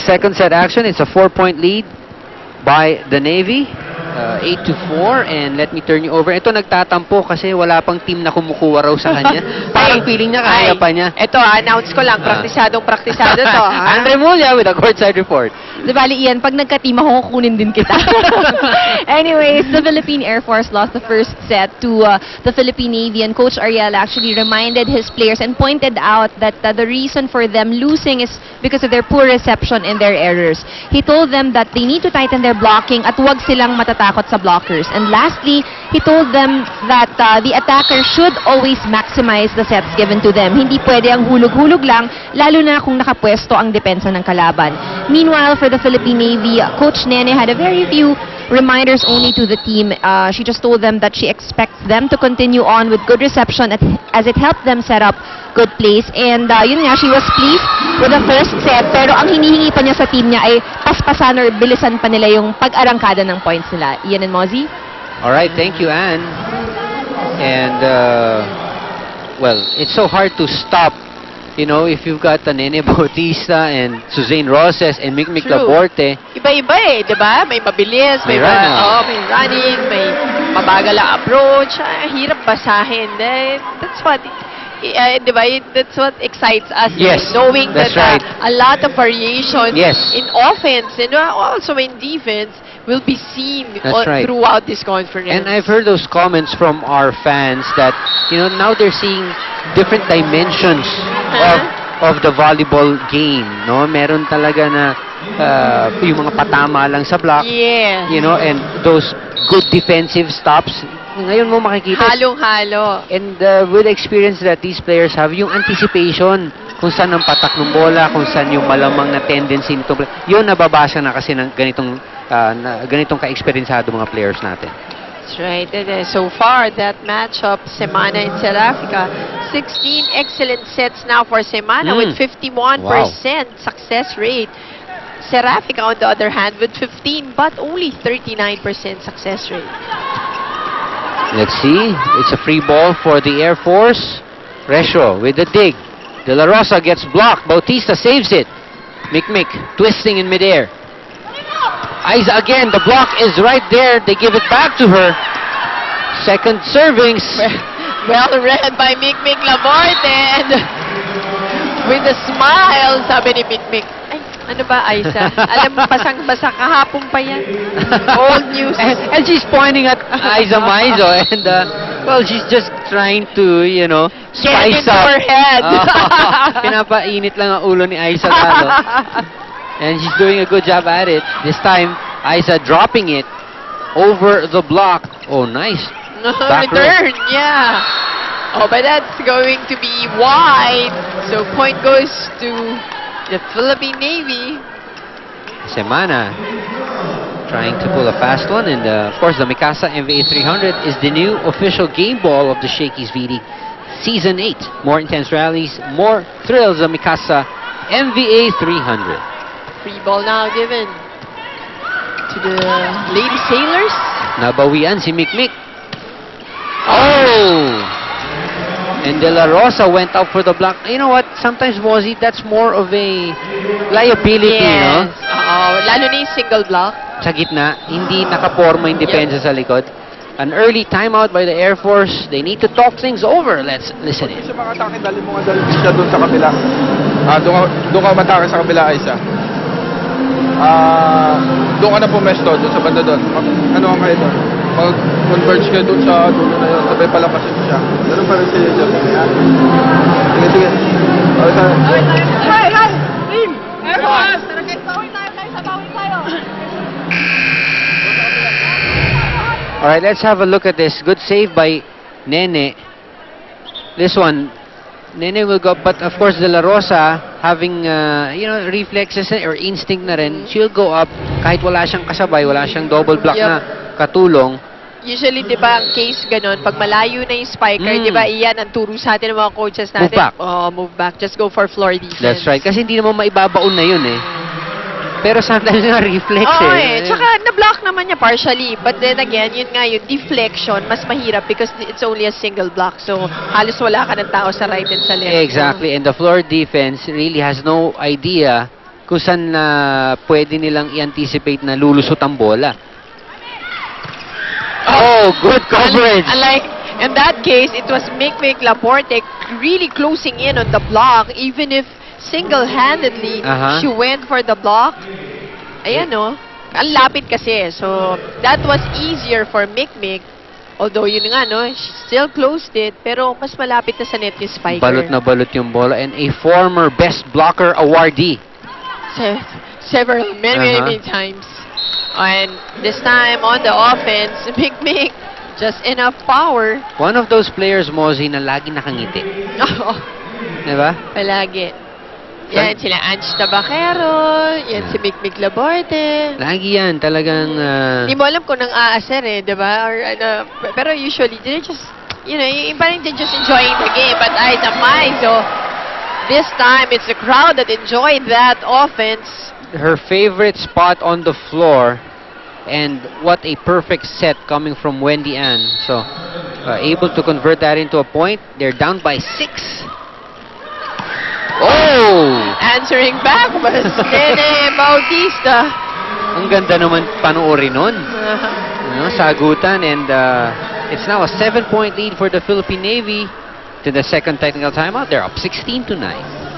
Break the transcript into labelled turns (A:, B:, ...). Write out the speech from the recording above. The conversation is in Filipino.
A: second set action. It's a 4-point lead by the Navy. 8-4, and let me turn you over. Ito nagtatampo kasi wala pang team na kumukuha raw sa kanya. Parang feeling niya kaya pa niya.
B: Ito, announce ko lang, praktisado to.
A: Andre Mulya with a courtside report.
C: Di bali, Ian, pag nagka-team ako, kukunin din kita. Anyways, the Philippine Air Force lost the first set to the Philippine Navy, and Coach Ariel actually reminded his players and pointed out that the reason for them losing is because of their poor reception and their errors. He told them that they need to tighten their blocking at huwag silang matatakot sa blockers. And lastly, he told them that the attacker should always maximize the sets given to them. Hindi pwede ang hulog-hulog lang, lalo na kung nakapwesto ang depensa ng kalaban. Meanwhile, for the Philippine Navy, Coach Nene had a very few reminders only to the team. She just told them that she expects them to continue on with good reception as it helped them set up good plays. And yun nga, she was pleased with the first set, pero ang hinihingi pa niya sa team niya ay paspasan or bilisan pa nila yung pag-arangkada ng points nila. Ian and Mozzie?
A: Alright, thank you, Anne. And, well, it's so hard to stop, you know, if you've got Nene Bautista and Suzanne Roses and Mikmik Laborte.
B: Iba-iba eh, di ba? May mabilis, may running, may mabagal ang approach. Hirap basahin. That's what... that's what excites us.
A: Yes,
B: knowing that
A: right.
B: A lot of variation in offense and also in defense will be seen throughout this conference.
A: And I've heard those comments from our fans that, you know, now they're seeing different dimensions of the volleyball game, no? Meron talaga na yung mga patama lang sa block, you know, and those good defensive stops. Ngayon mo makikita.
B: Halong-halo.
A: And with the experience that these players have, yung anticipation kung saan ang patak ng bola, kung saan yung malamang na tendency nitong yun nababasa na kasi ng ganitong ka-experiencado mga players natin.
B: That's right. And, so far, that matchup, Semana and Serafica, 16 excellent sets now for Semana with 51% success rate. Serafica, on the other hand, with 15 but only 39% success rate.
A: Let's see. It's a free ball for the Air Force. Resho with the dig. De La Rosa gets blocked. Bautista saves it. Mikmik twisting in midair. Aiza again. The block is right there. They give it back to her. Second servings.
B: Well read by Mikmik Laborte. And with a smile, sabi ni Mikmik, ano ba, Aiza? Alam mo, basang-basa kahapon pa yan. Old news.
A: And she's pointing at Aiza Maizo. And, well, she's just trying to, you know, spice up.
B: Get into her head.
A: Pinapainit lang ang ulo ni Aiza lalo. And she's doing a good job at it. This time, Aiza dropping it over the block. Oh, nice.
B: Return, yeah. Oh, but that's going to be wide. So point goes to the Philippine Navy.
A: Semana trying to pull a fast one, and of course the Mikasa MVA 300 is the new official game ball of the Shakey's V-League Season 8. More intense rallies, more thrills. The Mikasa MVA 300.
B: Free ball now given to the Lady Sailors.
A: Nabawian si Mikmik. Oh! And De La Rosa went up for the block. You know what? Sometimes, Mozzie, that's more of a liability, no?
B: Lalo na yung single block.
A: Sa gitna, hindi nakaporma yung depensa sa likod. An early timeout by the Air Force. They need to talk things over. Let's listen in.
D: Sa mga atake, dali mo nga siya doon sa kabila. Doon ka matake sa kabila, Aiza. Doon ka na pumesto, doon sa banda doon. Ano ang kayo doon? Mag-converge kayo doon sa dulo na yun. Sabay palapasin mo siya. Ganun pa rin siya dyan. Sige, sige.
B: Hi! Team! Air Force! Bawin tayo!
A: Alright, let's have a look at this. Good save by Nene. This one, Nene will go, but of course De La Rosa having, you know, reflexes or instinct na rin, she'll go up kahit wala siyang kasabay, wala siyang double block na katulong.
B: Usually, di ba, ang case ganun, pag malayo na yung spiker, di ba, iyan ang turo sa atin ng mga coaches natin.
A: Move back.
B: Move back. Just go for floor defense.
A: That's right. Kasi hindi naman maibabaon na yun eh. Pero sometimes nga reflex
B: Tsaka na-block naman niya partially. But then again, yun nga, yung deflection, mas mahirap because it's only a single block. So, halos wala ka ng tao sa right and sa left.
A: Exactly. And the floor defense really has no idea kung saan pwede nilang i-anticipate na lulusot ang bola. Oh, good coverage.
B: Unlike, in that case, it was Mikmik Laporte really closing in on the block, even if single-handedly she went for the block. Ayan, no? Ang lapit kasi. So, that was easier for Mikmik. Although, yun nga, no? She still closed it, pero mas malapit na sa net yung spiker.
A: Balot na balot yung bola. And a former best blocker awardee.
B: Several, many times. And this time, on the offense, Mikmik, just enough power.
A: One of those players, Mozzie, na lagi nakangiti.
B: Oo.
A: Diba?
B: Palagi. Yan, sila Ange Tabacero, yan si Mikmik Laborte.
A: Lagi yan, talagang...
B: Hindi mo alam kung nang aaser eh, di ba? Or, pero usually, they're just, you know, yung parang they're just enjoying the game. But ay, damay. So, this time, it's the crowd that enjoyed that offense.
A: Her favorite spot on the floor, and what a perfect set coming from Wendy Ann. So, able to convert that into a point. They're down by 6. Oh!
B: Answering back was Nene Bautista.
A: Ang ganda naman panoorin nun. Sagutan, and it's now a 7-point lead for the Philippine Navy to the second technical timeout. They're up 16-9.